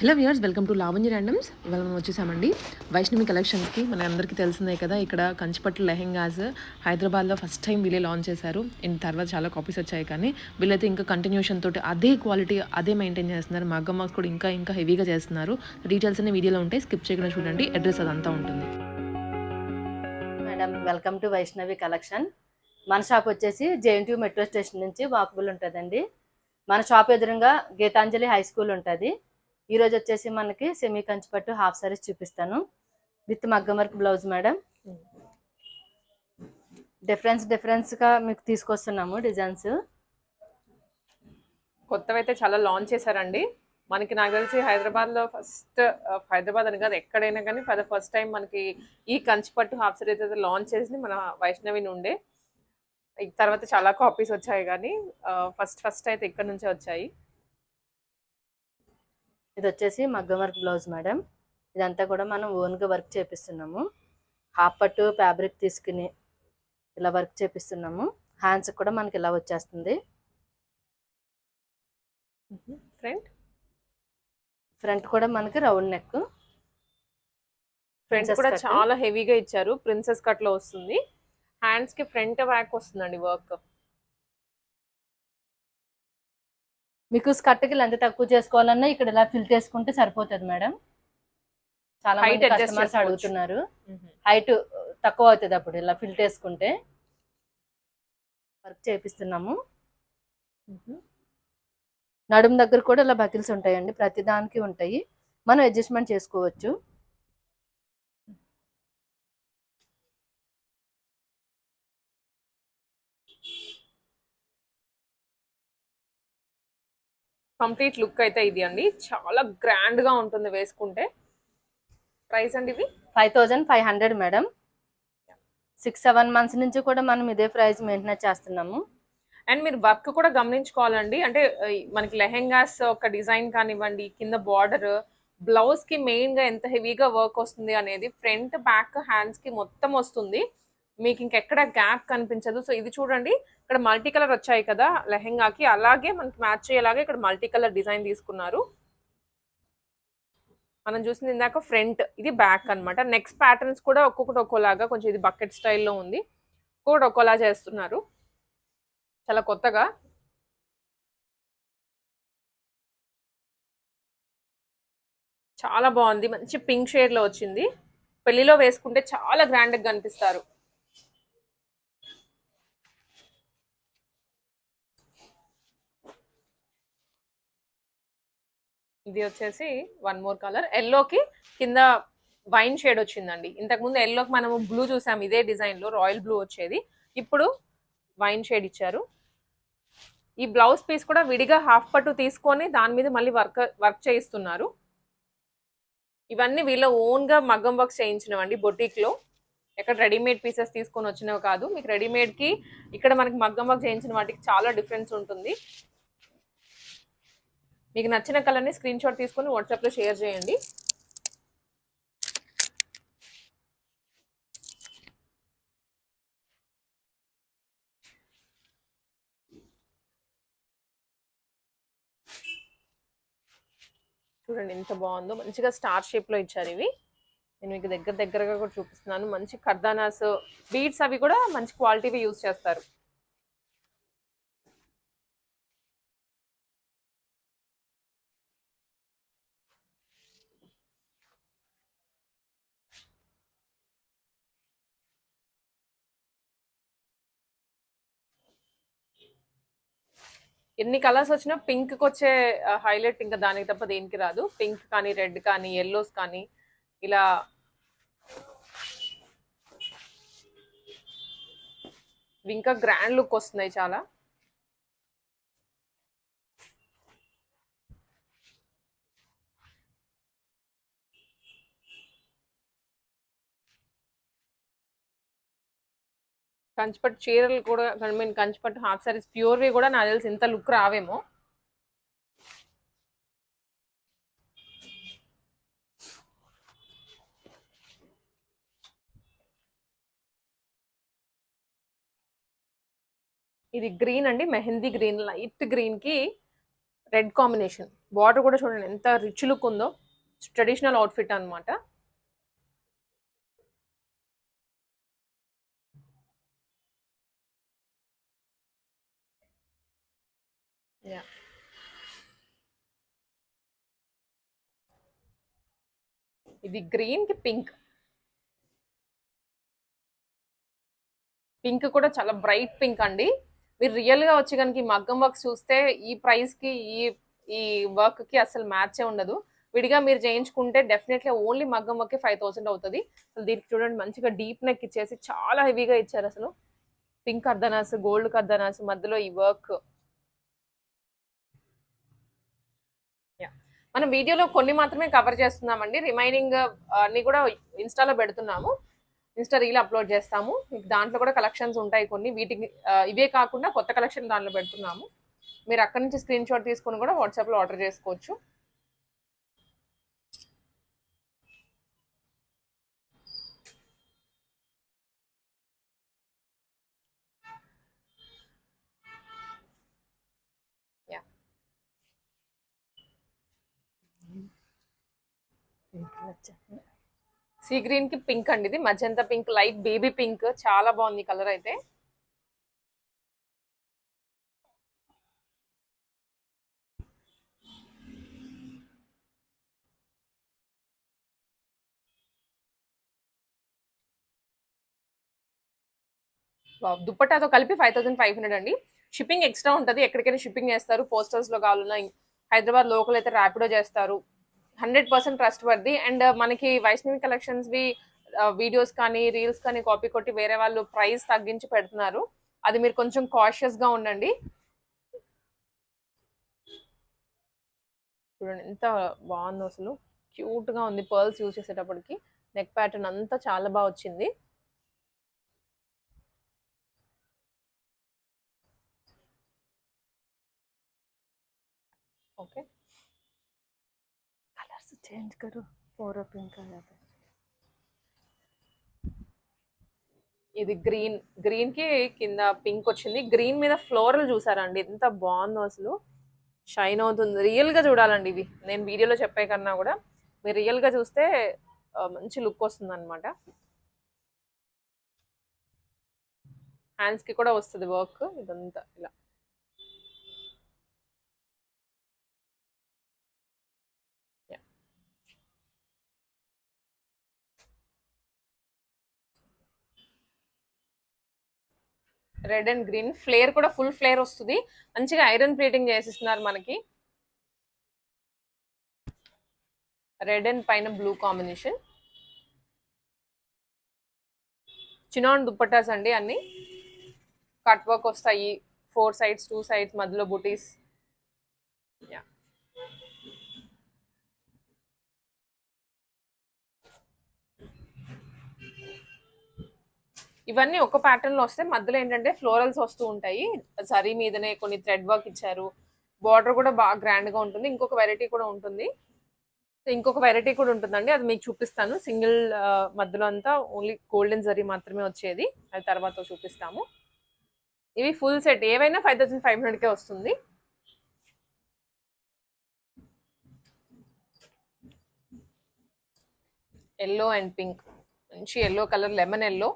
Hello viewers, welcome to Lavanya randoms. ఇవాళ మనం వచ్చేసామండి వైష్ణవి కలెక్షన్స్కి. మన అందరికీ తెలిసిందే కదా, ఇక్కడ కంచిపట్టు లెహెంగాస్ హైదరాబాద్లో ఫస్ట్ టైం వీళ్ళే లాంచ్ చేశారు. అండ్ తర్వాత చాలా కాపీస్ వచ్చాయి, కానీ వీళ్ళైతే ఇంకా కంటిన్యూషన్ తోటి అదే క్వాలిటీ అదే మెయింటైన్ చేస్తున్నారు. మగ్గం వర్క్స్ కూడా ఇంకా హెవీగా చేస్తున్నారు. డీటెయిల్స్ అనే వీడియోలో ఉంటాయి, స్కిప్ చేయకుండా చూడండి. అడ్రస్ అదంతా ఉంటుంది. Madam, welcome to Vaishnavi collection. మన షాప్ వచ్చేసి జేఎన్టీయూ మెట్రో స్టేషన్ నుంచి వాకబుల్ ఉంటుందండి. మన షాప్ ఎదురుగా గీతాంజలి హై స్కూల్ ఉంటుంది. ఈరోజు వచ్చేసి మనకి సెమీ కంచిపట్టు హాఫ్ సారీస్ చూపిస్తాను విత్ మగ్గం వర్క్ బ్లౌజ్. మేడం, డిఫరెన్స్గా మీకు తీసుకొస్తున్నాము డిజైన్స్. కొత్తవి అయితే చాలా లాంచ్ చేశారండి. మనకి నాకు తెలిసి హైదరాబాద్లో హైదరాబాద్ అని కాదు, ఎక్కడైనా కానీ ఫర్ ద ఫస్ట్ టైం మనకి ఈ కంచిపట్టు హాఫ్ సారీ అయితే లాంచ్ చేసింది మన వైష్ణవి నుండే. తర్వాత చాలా కాపీస్ వచ్చాయి, కానీ ఫస్ట్ అయితే ఇక్కడ నుంచే వచ్చాయి. ఇది వచ్చేసి మగ్గం వర్క్ బ్లౌజ్ మేడం. ఇదంతా కూడా మనం ఓన్గా వర్క్ చేపిస్తున్నాము. హాఫ్ పట్టు ఫ్యాబ్రిక్ తీసుకుని ఇలా వర్క్ చేపిస్తున్నాము. హ్యాండ్స్ కూడా మనకి ఇలా వచ్చేస్తుంది. ఫ్రంట్ కూడా మనకి రౌండ్ నెక్. ఫ్రంట్ కూడా చాలా హెవీగా ఇచ్చారు. ప్రిన్సెస్ కట్ లో వస్తుంది. హ్యాండ్స్ కి ఫ్రంట్ బ్యాక్ వస్తుందండి వర్క్. మీకు స్కర్ట్కి లెంత్ తక్కువ చేసుకోవాలన్నా ఇక్కడ ఇలా ఫిల్ చేసుకుంటే సరిపోతుంది మేడం. చాలా మంది కస్టమర్స్ అడుగుతున్నారు, హైట్ తక్కువ అవుతుంది అప్పుడు ఇలా ఫిల్ చేసుకుంటే. వర్క్ చేపిస్తున్నాము. నడుము దగ్గర కూడా ఇలా బకిల్స్ ఉంటాయండి, ప్రతి దానికి ఉంటాయి, మనం అడ్జస్ట్మెంట్ చేసుకోవచ్చు. కంప్లీట్ లుక్ అయితే ఇది అండి, చాలా గ్రాండ్ గా ఉంటుంది వేసుకుంటే. ప్రైస్ అండి ఇది 5500 మేడం. 6-7 మంత్స్ నుంచి కూడా మనం ఇదే ప్రైస్ మెయింటైన్ చేస్తున్నాము. అండ్ మీరు వర్క్ కూడా గమనించుకోవాలండి. అంటే మనకి లెహెంగాస్ ఒక డిజైన్ కానివ్వండి, కింద బార్డర్, బ్లౌజ్ కి మెయిన్ గా ఎంత హెవీగా వర్క్ వస్తుంది అనేది ఫ్రంట్ బ్యాక్ హ్యాండ్స్ కి మొత్తం వస్తుంది. మీకు ఇంకెక్కడ గ్యాప్ కనిపించదు. సో ఇది చూడండి, ఇక్కడ మల్టీ కలర్ వచ్చాయి కదా లెహెంగాకి, అలాగే మనకి మ్యాచ్ అయ్యేలాగా ఇక్కడ మల్టీ కలర్ డిజైన్ తీసుకున్నారు. మనం చూసింది ఇందాక ఫ్రంట్, ఇది బ్యాక్ అనమాట. నెక్స్ట్ ప్యాటర్న్స్ కూడా ఒక్కొక్కటి ఒక్కోలాగా, కొంచెం ఇది బకెట్ స్టైల్లో ఉంది, ఒక్కొక్కటి ఒక్కోలా చేస్తున్నారు. చాలా కొత్తగా. చాలా బాగుంది, మంచి పింక్ షేడ్ లో వచ్చింది. పెళ్లిలో వేసుకుంటే చాలా గ్రాండ్ గా కనిపిస్తారు. ఇది వచ్చేసి వన్ మోర్ కలర్, ఎల్లోకి కింద వైన్ షేడ్ వచ్చిందండి. ఇంతకుముందు ఎల్లోకి మనము బ్లూ చూసాం, ఇదే డిజైన్ లో రాయల్ బ్లూ వచ్చేది, ఇప్పుడు వైన్ షేడ్ ఇచ్చారు. ఈ బ్లౌజ్ పీస్ కూడా విడిగా హాఫ్ పట్టు తీసుకొని దాని మీద మళ్ళీ వర్క్ చేయిస్తున్నారు. ఇవన్నీ వీళ్ళ ఓన్ గా మగ్గం వర్క్ చేయించినవండి బొటిక్ లో, ఎక్కడ రెడీమేడ్ పీసెస్ తీసుకొని వచ్చినవి కాదు. మీకు రెడీమేడ్ కి ఇక్కడ మనకి మగ్గం వర్క్ చేయించిన వాటికి చాలా డిఫరెన్స్ ఉంటుంది. మీకు నచ్చిన కలర్ని స్క్రీన్ షాట్ తీసుకొని వాట్సాప్లో షేర్ చేయండి. చూడండి ఎంత బాగుందో, మంచిగా స్టార్ షేప్లో ఇచ్చారు ఇవి. నేను మీకు దగ్గరగా కూడా చూపిస్తున్నాను. మంచి కర్దానాస్ బీడ్స్ అవి కూడా మంచి క్వాలిటీవి యూజ్ చేస్తారు. ఎన్ని కలర్స్ వచ్చినా పింక్కి వచ్చే హైలైట్ ఇంకా దానికి తప్ప దేనికి రాదు. పింక్ కానీ, రెడ్ కానీ, ఎల్లోస్ కానీ, ఇలా ఇంకా గ్రాండ్ లుక్ వస్తున్నాయి చాలా. కంచిపట్టు చీరలు కూడా, కంచిపట్టు హాఫ్ సారీస్ ప్యూర్వి కూడా నాకు తెలిసి ఇంత లుక్ రావేమో. ఇది గ్రీన్ అండి, మెహందీ గ్రీన్, లైట్ గ్రీన్ కి రెడ్ కాంబినేషన్ బార్డర్ కూడా చూడండి ఎంత రిచ్ లుక్ ఉందో, ట్రెడిషనల్ అవుట్ఫిట్ అన్నమాట. యా, ఇది గ్రీన్ కి పింక్. పింక్ కూడా చాలా బ్రైట్ పింక్ అండి. మీరు రియల్ గా వచ్చి కనుక ఈ మగ్గం వర్క్ చూస్తే ఈ ప్రైస్ కి ఈ ఈ వర్క్ కి అసలు మ్యాచే ఉండదు. విడిగా మీరు చేయించుకుంటే డెఫినెట్లీ ఓన్లీ మగ్గం వర్క్ 5000 అవుతుంది. అసలు దీనికి చూడండి మంచిగా డీప్ నెక్ ఇచ్చేసి చాలా హెవీగా ఇచ్చారు. అసలు పింక్ అర్ధనాస్, గోల్డ్ కర్ధనాస్ మధ్యలో ఈ వర్క్. మనం వీడియోలో కొన్ని మాత్రమే కవర్ చేస్తున్నామండి. రిమైనింగ్ అన్ని కూడా ఇన్స్టాలో పెడుతున్నాము. ఇన్స్టా రీల్ అప్లోడ్ చేస్తాము. మీకు దాంట్లో కూడా కలెక్షన్స్ ఉంటాయి కొన్ని. వీటికి ఇవే కాకుండా కొత్త కలెక్షన్ దాంట్లో పెడుతున్నాము. మీరు అక్కడ నుంచి స్క్రీన్ షాట్ తీసుకొని కూడా వాట్సాప్లో ఆర్డర్ చేసుకోవచ్చు. యా, సీ గ్రీన్ కి పింక్ అండి. ఇది magenta pink, light baby pink, చాలా బాగుంది కలర్ అయితే. దుప్పటాతో కలిపి 5500 అండి. షిప్పింగ్ ఎక్స్ట్రా ఉంటుంది. ఎక్కడికైనా షిప్పింగ్ చేస్తారు. పోస్టర్స్ లో కావాలన్నా హైదరాబాద్ లోకల్ అయితే ర్యాపిడో చేస్తారు. 100% ట్రస్ట్ వర్ది. అండ్ మనకి వైష్ణవి కలెక్షన్స్ వి వీడియోస్ కానీ రీల్స్ కానీ కాపీ కొట్టి వేరే వాళ్ళు ప్రైస్ తగ్గించి పెడుతున్నారు. అది మీరు కొంచెం కాషియస్ గా ఉండండి. చూడండి ఎంత బాగుందో, అసలు క్యూట్ గా ఉంది. పర్ల్స్ యూజ్ చేసేటప్పటికి నెక్ ప్యాటర్న్ అంతా చాలా బాగా వచ్చింది. ఓకే, कलर्स चेंज करो, और पिंक आ जाता है. ఇది గ్రీన్, గ్రీన్ కి కింద పింక్ వచ్చింది. గ్రీన్ మీద ఫ్లోరల్ చూసారండి ఎంత బాగుందో, అసలు షైన్ అవుతుంది. రియల్ గా చూడాలండి ఇవి. నేను వీడియోలో చెప్పే కన్నా కూడా మీరు రియల్ గా చూస్తే మంచి లుక్ వస్తుంది అనమాట. హ్యాండ్స్ కి కూడా వస్తుంది వర్క్ ఇదంతా ఇలా. రెడ్ అండ్ గ్రీన్ ఫ్లేర్ కూడా ఫుల్ ఫ్లేర్ వస్తుంది. మంచిగా ఐరన్ ప్లేటింగ్ చేసిస్తున్నారు మనకి. రెడ్ అండ్ పైన బ్లూ కాంబినేషన్. చినాన్ దుప్పటాస్ అండి అన్ని. కట్ వర్క్ వస్తాయి. 4 సైడ్స్ 2 సైడ్స్ మధ్యలో బుటీస్. ఇవన్నీ ఒక ప్యాటర్న్ లో వస్తే మధ్యలో ఏంటంటే ఫ్లోరల్స్ వస్తూ ఉంటాయి. సరీ మీదనే కొన్ని థ్రెడ్ వర్క్ ఇచ్చారు. బార్డర్ కూడా బాగా గ్రాండ్ గా ఉంటుంది. ఇంకొక వెరైటీ కూడా ఉంటుంది. ఉంటుందండి, అది మీకు చూపిస్తాను. సింగిల్ మధ్యలో అంతా ఓన్లీ గోల్డెన్ జరీ మాత్రమే వచ్చేది. అది తర్వాత చూపిస్తాము. ఇవి ఫుల్ సెట్ ఏవైనా 5500కే వస్తుంది. ఎల్లో అండ్ పింక్, మంచి ఎల్లో కలర్, లెమన్ ఎల్లో.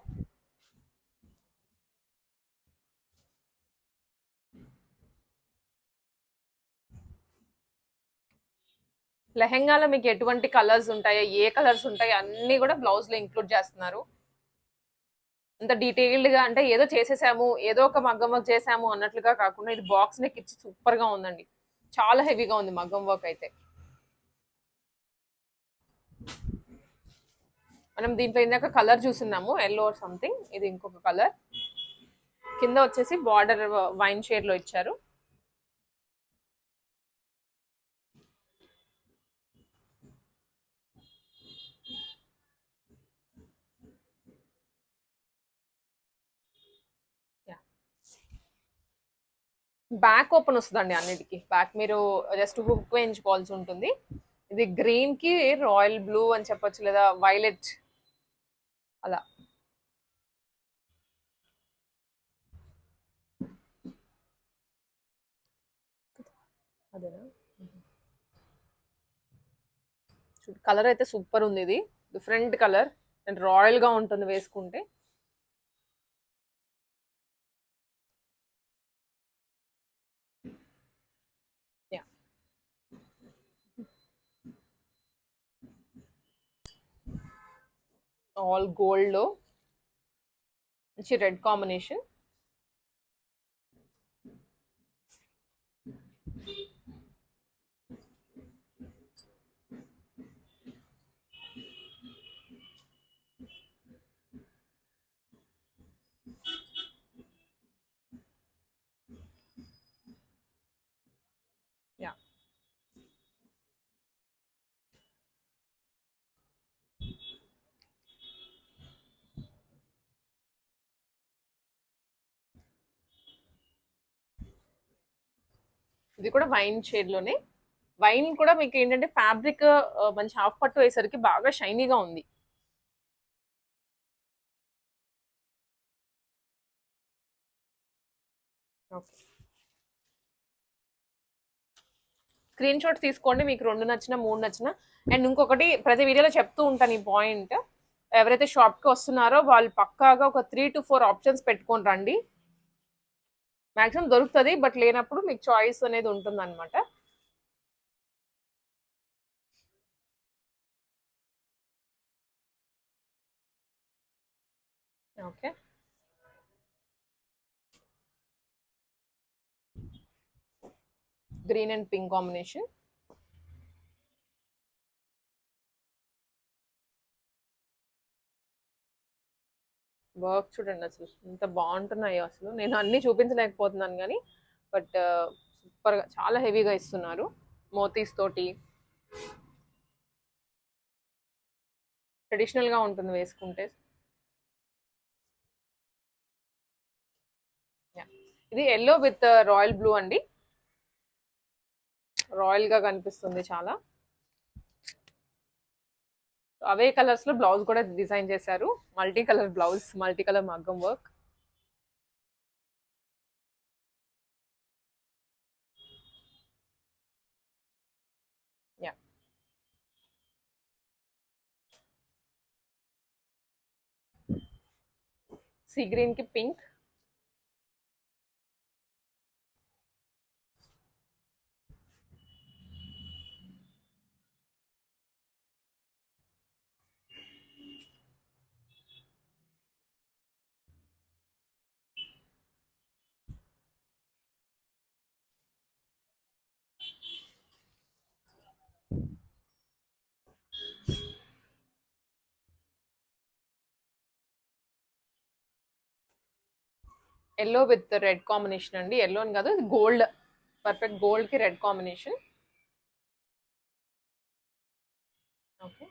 లెహెంగాలో మీకు ఎటువంటి కలర్స్ ఉంటాయో, ఏ కలర్స్ ఉంటాయో అన్ని కూడా బ్లౌజ్ లో ఇంక్లూడ్ చేస్తున్నారు. అంత డీటెయిల్డ్ గా, అంటే ఏదో చేసేసాము, ఏదో ఒక మగ్గం వర్క్ చేసాము అన్నట్లుగా కాకుండా ఇది బాక్స్ నెక్ ఇచ్చి సూపర్ గా ఉందండి. చాలా హెవీగా ఉంది మగ్గం వర్క్ అయితే. మనం దీంట్లో ఇందాక కలర్ చూస్తున్నాము, ఎల్లో ఆర్ సంథింగ్. ఇది ఇంకొక కలర్. కింద వచ్చేసి బార్డర్ వైన్ షేడ్ లో ఇచ్చారు. బ్యాక్ ఓపెన్ వస్తుందండి అన్నిటికీ. బ్యాక్ మీరు జస్ట్ హుక్ వేయించుకోవాల్సి ఉంటుంది. ఇది గ్రీన్ కి రాయల్ బ్లూ అని చెప్పొచ్చు, లేదా వైలెట్ అలా. అదేనా కలర్ అయితే సూపర్ ఉంది, ఇది డిఫరెంట్ కలర్ అండ్ రాయల్ గా ఉంటుంది వేసుకుంటే. ఆల్ గోల్డ్ లో మంచి రెడ్ కాంబినేషన్. యా, ఇది కూడా వైన్ షేడ్ లోనే. వైన్ కూడా మీకు ఏంటంటే ఫ్యాబ్రిక్ మంచి హాఫ్ పట్టు వేసరికి బాగా షైనీగా ఉంది. ఓకే, స్క్రీన్ షాట్ తీసుకోండి, మీకు 2 నచ్చినా 3 నచ్చినా. అండ్ ఇంకొకటి ప్రతి వీడియోలో చెప్తూ ఉంటాను ఈ పాయింట్, ఎవరైతే షాప్కి వస్తున్నారో వాళ్ళు పక్కాగా ఒక 3 to 4 ఆప్షన్స్ పెట్టుకొని రండి. మాక్సిమం దొరుకుతుంది, బట్ లేనప్పుడు మీకు చాయిస్ అనేది ఉంటుంది అనమాట. Okay, green and pink combination. Work చూడండి అసలు ఎంత బాగుంటున్నాయో, అసలు నేను అన్ని చూపించలేకపోతున్నాను కానీ బట్ సూపర్గా చాలా హెవీగా ఇస్తున్నారు మోతీస్ తోటి. ట్రెడిషనల్గా ఉంటుంది వేసుకుంటే. ఇది ఎల్లో విత్ రాయల్ బ్లూ అండి, రాయల్గా కనిపిస్తుంది చాలా. అవే కలర్స్ లో బ్లౌజ్ కూడా డిజైన్ చేశారు, multi colour blouse, multi colour మగ్గం వర్క్. యా, సీ గ్రీన్ కి pink. Yellow with red combination అండి, ఎల్లో అని కాదు ఇది గోల్డ్, పర్ఫెక్ట్ గోల్డ్ కి red combination. Okay,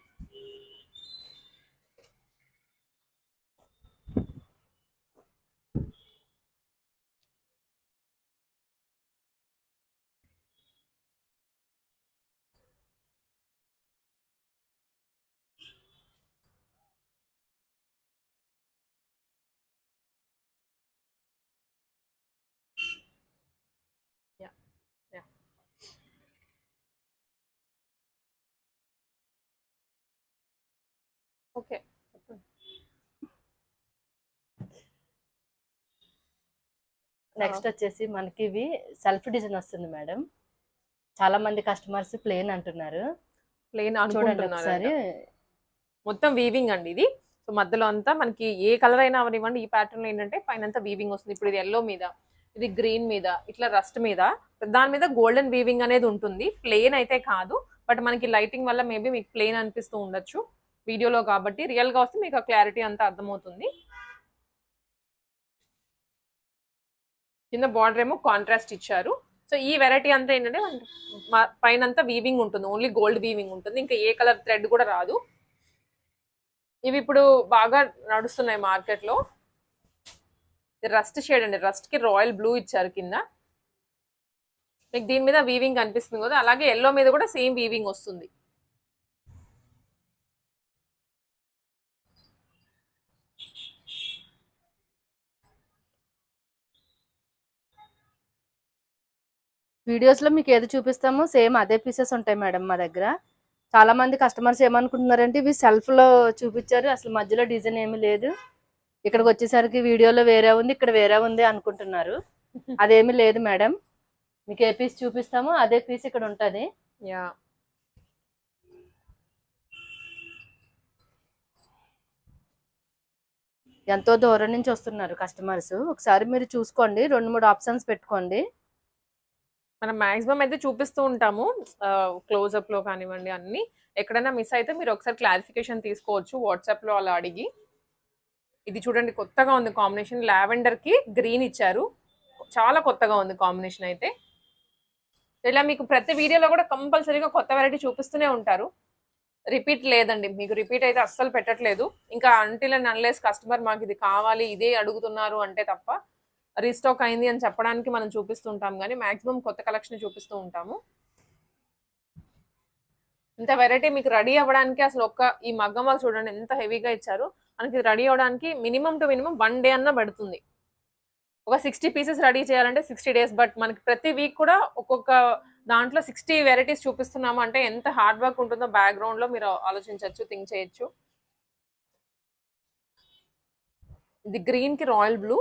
yeah yeah. Okay, next వచ్చేసి మనకి ఇవి సెల్ఫ్ డిజైన్ వస్తుంది మేడం. చాలా మంది కస్టమర్స్ ప్లేన్ అంటున్నారు, ప్లెయిన్ చూడండి అనుకుంటున్నారు. ఒకసారి. మొత్తం వీవింగ్ అండి ఇది. సో మధ్యలో అంతా మనకి ఏ కలర్ అయినా అవనివ్వండి, ఈ ప్యాటర్న్ లో ఏంటంటే పైన అంతా వీవింగ్ వస్తుంది. ఇప్పుడు ఇది ఎల్లో మీద, ఇది గ్రీన్ మీద, ఇట్లా రస్ట్ మీద, దాని మీద గోల్డెన్ వీవింగ్ అనేది ఉంటుంది. ప్లెయిన్ అయితే కాదు, బట్ మనకి లైటింగ్ వల్ల మేబీ మీకు ప్లెయిన్ అనిపిస్తూ ఉండొచ్చు వీడియోలో, కాబట్టి రియల్ గా వస్తే మీకు ఆ క్లారిటీ అంతా అర్థమవుతుంది. కింద బార్డర్ ఏమో కాంట్రాస్ట్ ఇచ్చారు. సో ఈ వెరైటీ అంతా ఏంటంటే పైన అంతా వీవింగ్ ఉంటుంది, ఓన్లీ గోల్డ్ వీవింగ్ ఉంటుంది, ఇంకా ఏ కలర్ థ్రెడ్ కూడా రాదు. ఇవి ఇప్పుడు బాగా నడుస్తున్నాయి మార్కెట్ లో. రస్ట్ షేడ్ అండి, రస్ట్ కి రాయల్ బ్లూ ఇచ్చారు కింద. మీకు దీని మీద వీవింగ్ కనిపిస్తుంది కదా, అలాగే ఎల్లో మీద కూడా సేమ్ వీవింగ్ వస్తుంది. వీడియోస్ లో మీకు ఏది చూపిస్తామో సేమ్ అదే పీసెస్ ఉంటాయి మేడం మా దగ్గర. చాలా మంది కస్టమర్స్ ఏమనుకుంటున్నారంటే ఇవి సెల్ఫ్ లో చూపించారు, అసలు మధ్యలో డిజైన్ ఏమీ లేదు, ఇక్కడికి వచ్చేసరికి వీడియోలో వేరే ఉంది, ఇక్కడ వేరే ఉంది అనుకుంటున్నారు. అదేమీ లేదు మేడం. మీకు ఏ పీస్ చూపిస్తామో అదే పీస్ ఇక్కడ ఉంటది. యా, ఎంతో దూరం నుంచి వస్తున్నారు కస్టమర్స్. ఒకసారి మీరు చూసుకోండి, 2-3 ఆప్షన్స్ పెట్టుకోండి. మనం మాక్సిమం అయితే చూపిస్తూ ఉంటాము, క్లోజ్అప్ లో కానివ్వండి అన్ని. ఎక్కడైనా మిస్ అయితే మీరు ఒకసారి క్లారిఫికేషన్ తీసుకోవచ్చు వాట్సాప్ లో అలా అడిగి. ఇది చూడండి కొత్తగా ఉంది కాంబినేషన్, లావెండర్ కి గ్రీన్ ఇచ్చారు, చాలా కొత్తగా ఉంది కాంబినేషన్ అయితే. ఇలా మీకు ప్రతి వీడియోలో కూడా కంపల్సరీగా కొత్త వెరైటీ చూపిస్తూనే ఉంటారు, రిపీట్ లేదండి, మీకు రిపీట్ అయితే అస్సలు పెట్టట్లేదు. ఇంకా అంటిల్ అండ్ అన్లెస్ కస్టమర్ మాకు ఇది కావాలి ఇదే అడుగుతున్నారు అంటే తప్ప రీస్టాక్ అయింది అని చెప్పడానికి మనం చూపిస్తూ ఉంటాం, కానీ మాక్సిమం కొత్త కలెక్షన్ చూపిస్తూ ఉంటాము. ఇంత వెరైటీ మీకు రెడీ అవ్వడానికి అసలు ఈ మగ్గం వాళ్ళు చూడండి ఎంత హెవీగా ఇచ్చారు. మనకి రెడీ అవ్వడానికి మినిమం టు మినిమం 1 డే అన్న పడుతుంది. ఒక 60 పీసెస్ రెడీ చేయాలంటే 60 డేస్. బట్ మనకి ప్రతి వీక్ కూడా ఒక్కొక్క దాంట్లో 60 వెరైటీస్ చూపిస్తున్నాము అంటే ఎంత హార్డ్ వర్క్ ఉంటుందో బ్యాక్గ్రౌండ్ లో మీరు ఆలోచించవచ్చు, థింక్ చేయొచ్చు. ఇది గ్రీన్ కి రాయల్ బ్లూ.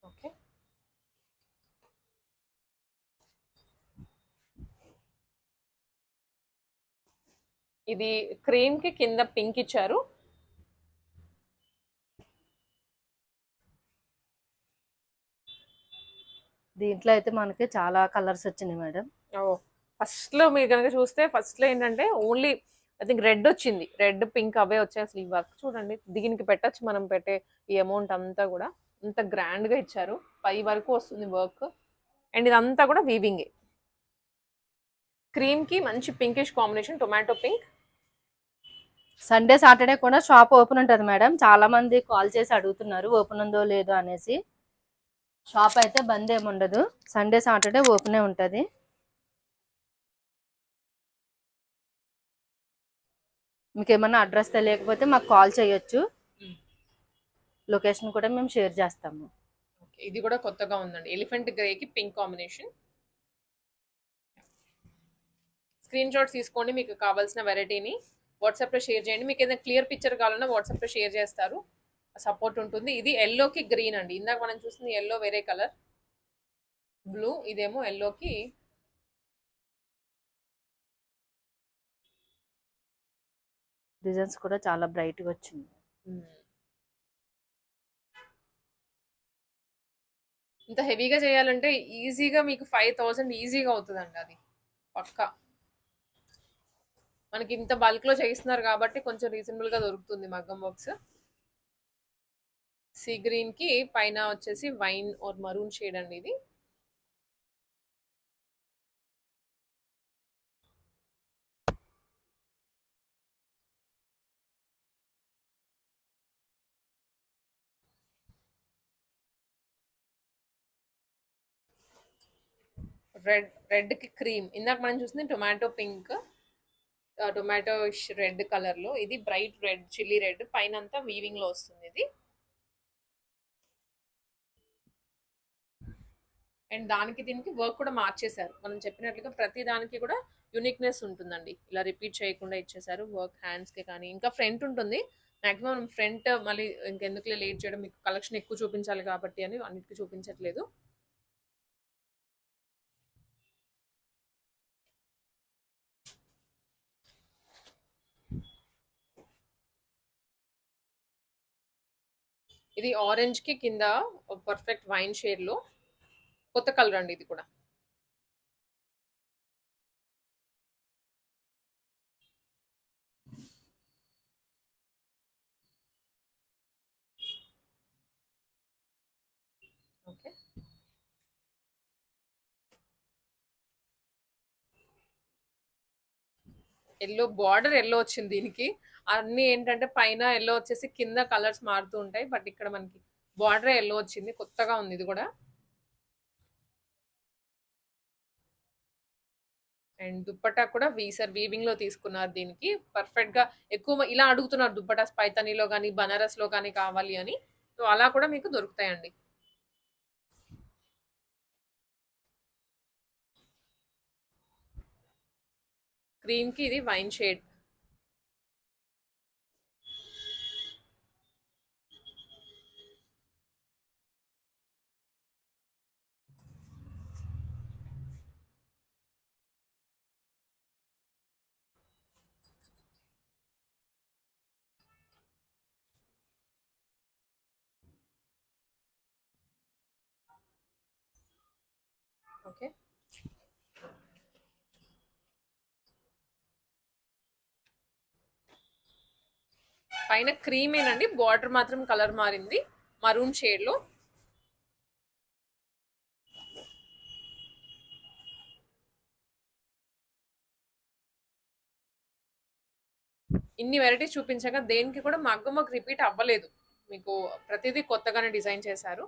ఓకే, ఇది క్రీమ్ కి కింద పింక్ ఇచ్చారు. దీంట్లో అయితే మనకి చాలా కలర్స్ వచ్చినాయి మేడం. ఫస్ట్ లో మీరు కనుక చూస్తే ఫస్ట్ లో ఏంటంటే ఓన్లీ ఐ థింక్ రెడ్ వచ్చింది, రెడ్ పింక్ అవే వచ్చాయి. అసలు ఈ వర్క్ చూడండి, దీనికి పెట్టచ్చు మనం పెట్టే ఈ అమౌంట్ అంతా కూడా, అంత గ్రాండ్ గా ఇచ్చారు. పై వరకు వస్తుంది వర్క్, అండ్ ఇదంతా కూడా వీవింగ్. క్రీమ్ కి మంచి pinkish combination, tomato pink. Sunday Saturday కూడా షాప్ ఓపెన్ ఉంటుంది మేడం. చాలా మంది కాల్ చేసి అడుగుతున్నారు ఓపెన్ ఉందో లేదో అనేసి. షాప్ అయితే బంద్ ఏమి ఉండదు, సండే సాటర్డే ఓపెనే ఉంటుంది. మీకు ఏమన్నా అడ్రస్ తెలియకపోతే మాకు కాల్ చేయొచ్చు, లొకేషన్ కూడా మేము షేర్ చేస్తాము. ఇది కూడా కొత్తగా ఉందండి, ఎలిఫెంట్ గ్రే కి పింక్ కాంబినేషన్. స్క్రీన్ షాట్స్ తీసుకోండి, మీకు కావాల్సిన వెరైటీని వాట్సాప్ లో షేర్ చేయండి. మీకు ఏదైనా క్లియర్ పిక్చర్ కావాలన్నా వాట్సాప్ లో షేర్ చేస్తారు, సపోర్ట్ ఉంటుంది. ఇది ఎల్లోకి గ్రీన్ అండి, ఇందాక మనం చూస్తుంది ఎల్లో వేరే కలర్ బ్లూ, ఇదేమో ఎల్లోకి డిజైన్స్ కూడా చాలా బ్రైట్ గా వచ్చింది. ఇంత హెవీగా చేయాలంటే ఈజీగా మీకు 5000 ఈజీగా అవుతుందండి, అది పక్కా. మనకి ఇంత బల్క్ లో చేయిస్తున్నారు కాబట్టి కొంచెం రీజనబుల్ గా దొరుకుతుంది మగ్గం వర్క్స్. సీ గ్రీన్ కి పైన వచ్చేసి వైన్ ఆర్ మరూన్ షేడ్ అండి ఇది. రెడ్ కి క్రీమ్, ఇందాక మనం చూస్తుంది tomato pink, tomato red colour లో, ఇది బ్రైట్ రెడ్ చిల్లీ రెడ్, పైన అంతా వీవింగ్ లో వస్తుంది ఇది. అండ్ దానికి దీనికి వర్క్ కూడా మార్చేశారు, మనం చెప్పినట్లుగా ప్రతి దానికి కూడా యూనిక్నెస్ ఉంటుందండి, ఇలా రిపీట్ చేయకుండా ఇచ్చేసారు. వర్క్ హ్యాండ్స్ కి కానీ ఇంకా ఫ్రంట్ ఉంటుంది మాక్సిమం. ఫ్రంట్ మళ్ళీ ఇంకెందుకులే లేట్ చేయడం, మీకు కలెక్షన్ ఎక్కువ చూపించాలి కాబట్టి అని అన్నిటికీ చూపించట్లేదు. ఇది ఆరెంజ్ కి కింద పర్ఫెక్ట్ వైన్ షేడ్ లో కొత్త కలర్ అండి ఇది కూడా. ఓకే, ఎల్లో బార్డర్ ఎల్లో వచ్చింది దీనికి. అన్ని ఏంటంటే పైన ఎల్లో వచ్చేసి కింద కలర్స్ మారుతూ ఉంటాయి, బట్ ఇక్కడ మనకి బార్డర్ ఎల్లో వచ్చింది, కొత్తగా ఉంది ఇది కూడా. అండ్ దుప్పట్టా కూడా వీవింగ్ లో తీసుకున్నారు. దీనికి పర్ఫెక్ట్ గా ఎక్కువ ఇలా అడుగుతున్నారు దుప్పటాస్ పైతానీలో కానీ బనారస్ లో కానీ కావాలి అని. సో అలా కూడా మీకు దొరుకుతాయండి. క్రీమ్ కి ఇది వైన్ షేడ్. ఓకే, పైన క్రీమేనండి, బార్డర్ మాత్రం కలర్ మారింది మరూన్ షేడ్ లో. ఇన్ని వెరైటీస్ చూపించాక దేనికి కూడా మగ్గమకు రిపీట్ అవ్వలేదు. మీకు ప్రతిదీ కొత్తగానే డిజైన్ చేశారు.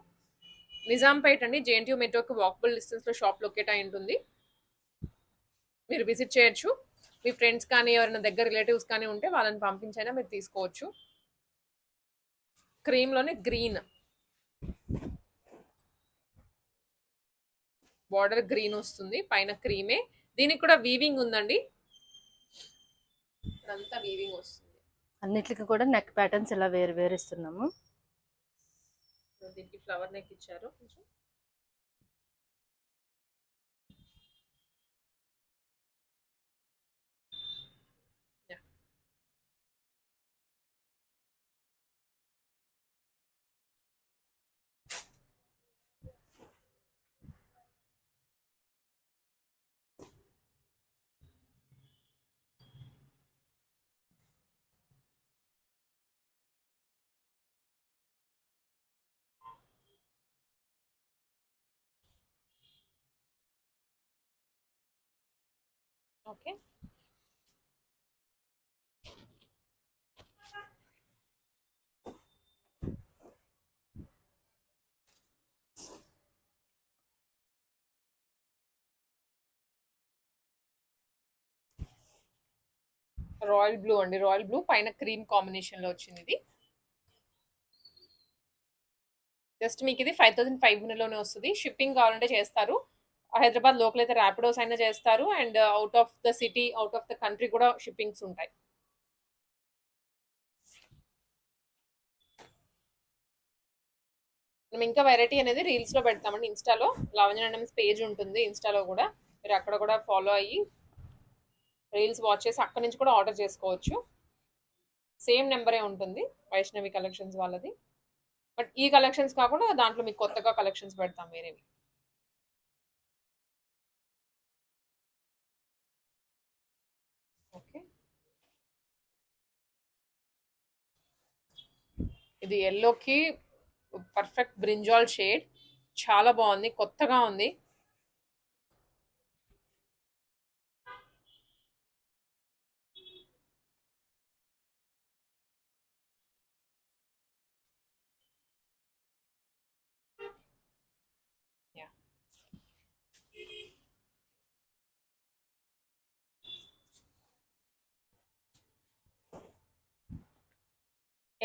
నిజాంపేట్ అండి, జేఎన్టీయూ మెట్రోకి వాకబుల్ డిస్టెన్స్ లో షాప్ లొకేట్ అయి ఉంటుంది. మీరు విజిట్ చేయొచ్చు. మీ ఫ్రెండ్స్ కానీ ఎవరైనా దగ్గర రిలేటివ్స్ కానీ ఉంటే వాళ్ళని పంపించైనా మీరు తీసుకోవచ్చు. క్రీమ్ లోనే గ్రీన్ బార్డర్ గ్రీన్ వస్తుంది, పైన క్రీమే. దీనికి కూడా వీవింగ్ ఉందండి, ఇదంతా వీవింగ్ వస్తుంది. అన్నిటికి కూడా నెక్ ప్యాటర్న్స్ ఇలా వేరు వేరు ఇస్తున్నాము. దీనికి ఫ్లవర్ నెక్ ఇచ్చారు కొంచెం. ఓకే, రాయల్ బ్లూ అండి, రాయల్ బ్లూ పైన క్రీమ్ కాంబినేషన్ లో వచ్చింది ఇది. జస్ట్ మీకు ఇది 5500 లోనే వస్తుంది. షిప్పింగ్ కావాలంటే చేస్తారు. హైదరాబాద్ లోకల్ అయితే ర్యాపిడోస్ అయినా చేస్తారు, and out of the city, out of the country కూడా షిప్పింగ్స్ ఉంటాయి. మనం ఇంకా వెరైటీ అనేది రీల్స్ లో పెడతామండి ఇన్స్టాలో. లావణ్య పేజ్ ఉంటుంది ఇన్స్టాలో కూడా, మీరు అక్కడ కూడా ఫాలో అయ్యి రీల్స్ వాచ్ చేసి అక్కడ నుంచి కూడా ఆర్డర్ చేసుకోవచ్చు. సేమ్ నెంబరే ఉంటుంది వైష్ణవి కలెక్షన్స్ వాళ్ళది. బట్ ఈ కలెక్షన్స్ కాకుండా దాంట్లో మీకు కొత్తగా కలెక్షన్స్ పెడతాం వేరేవి. ఓకే, ఇది ఎల్లోకి పర్ఫెక్ట్ బ్రింజాల్ షేడ్, చాలా బాగుంది, కొత్తగా ఉంది.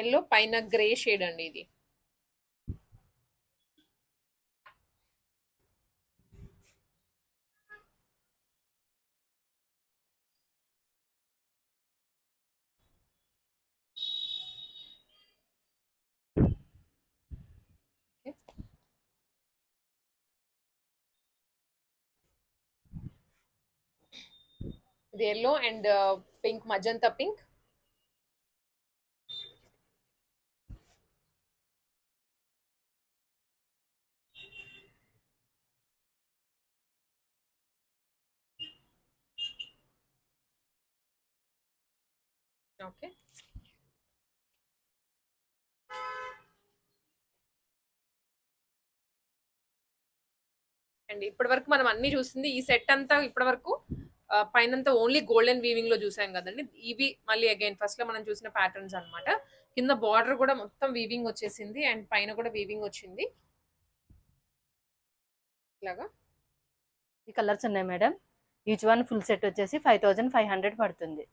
ఎల్లో పైన గ్రే షేడ్ అండి ఇది. ఇది yellow and pink, magenta pink. Okay, and ఇప్పటి వరకు మనం అన్ని చూసింది ఈ సెట్ అంతా ఇప్పటి వరకు పైనంతా ఓన్లీ గోల్డెన్ వీవింగ్ లో చూసాం కదండి. ఇవి మళ్ళీ అగైన్ ఫస్ట్ లో మనం చూసిన ప్యాటర్న్స్ అన్నమాట. కింద బార్డర్ కూడా మొత్తం వీవింగ్ వచ్చేసింది, అండ్ పైన కూడా వీవింగ్ వచ్చింది ఇలాగా. ఈ కలర్స్ ఉన్నాయి madam. Each one full set వచ్చేసి 5500 పడుతుంది.